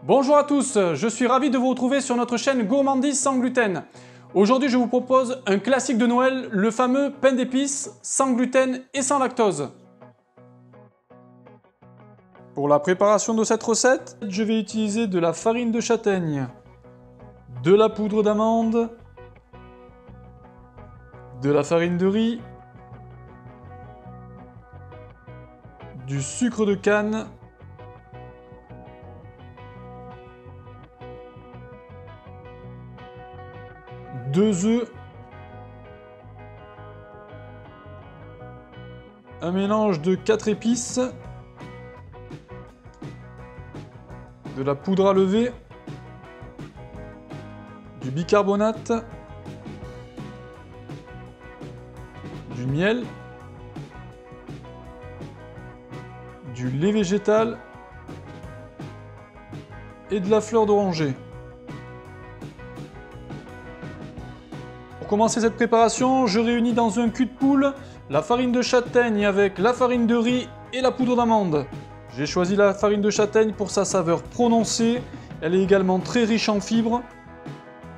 Bonjour à tous, je suis ravi de vous retrouver sur notre chaîne Gourmandise sans gluten. Aujourd'hui je vous propose un classique de Noël, le fameux pain d'épices sans gluten et sans lactose. Pour la préparation de cette recette, je vais utiliser de la farine de châtaigne, de la poudre d'amande, de la farine de riz, du sucre de canne, deux œufs, un mélange de 4 épices, de la poudre à lever, du bicarbonate, du miel, du lait végétal et de la fleur d'oranger. Pour commencer cette préparation, je réunis dans un cul de poule la farine de châtaigne avec la farine de riz et la poudre d'amande. J'ai choisi la farine de châtaigne pour sa saveur prononcée, elle est également très riche en fibres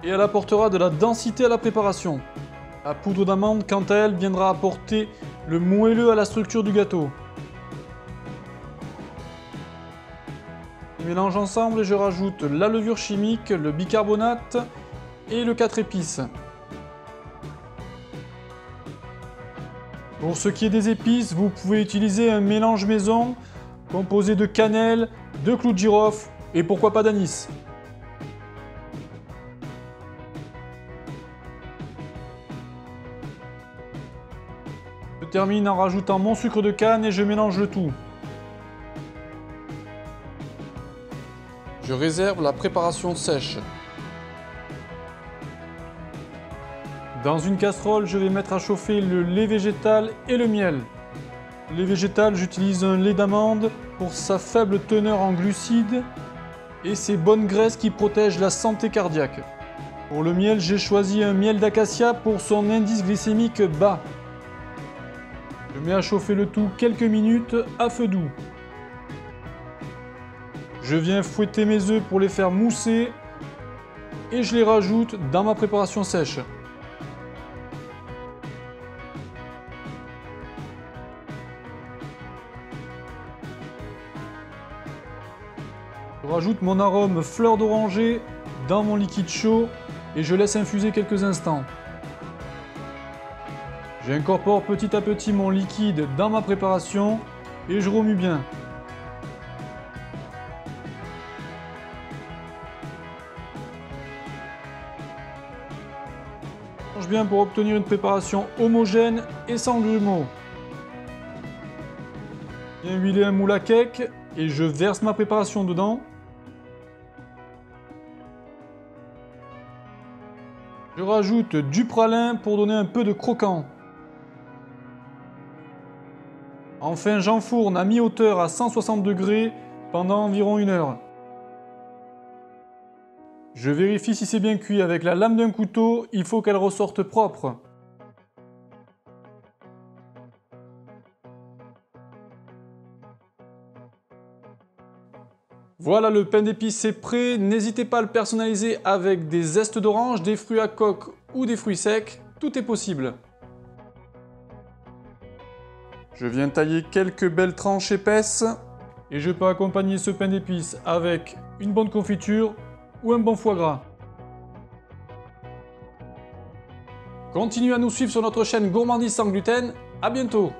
et elle apportera de la densité à la préparation. La poudre d'amande, quant à elle, viendra apporter le moelleux à la structure du gâteau. Je mélange ensemble et je rajoute la levure chimique, le bicarbonate et le 4 épices. Pour ce qui est des épices, vous pouvez utiliser un mélange maison composé de cannelle, de clous de girofle et pourquoi pas d'anis. Je termine en rajoutant mon sucre de canne et je mélange le tout. Je réserve la préparation sèche. Dans une casserole, je vais mettre à chauffer le lait végétal et le miel. Le lait végétal, j'utilise un lait d'amande pour sa faible teneur en glucides et ses bonnes graisses qui protègent la santé cardiaque. Pour le miel, j'ai choisi un miel d'acacia pour son indice glycémique bas. Je mets à chauffer le tout quelques minutes à feu doux. Je viens fouetter mes œufs pour les faire mousser et je les rajoute dans ma préparation sèche. Je rajoute mon arôme fleur d'oranger dans mon liquide chaud et je laisse infuser quelques instants. J'incorpore petit à petit mon liquide dans ma préparation et je remue bien. Je mélange bien pour obtenir une préparation homogène et sans grumeaux. Je viens huiler un moule à cake et je verse ma préparation dedans. Je rajoute du pralin pour donner un peu de croquant. Enfin, j'enfourne à mi-hauteur à 160 degrés pendant environ 1 heure. Je vérifie si c'est bien cuit avec la lame d'un couteau, il faut qu'elle ressorte propre. Voilà, le pain d'épices est prêt, n'hésitez pas à le personnaliser avec des zestes d'orange, des fruits à coque ou des fruits secs, tout est possible. Je viens tailler quelques belles tranches épaisses et je peux accompagner ce pain d'épices avec une bonne confiture ou un bon foie gras. Continuez à nous suivre sur notre chaîne Gourmandise sans gluten, à bientôt!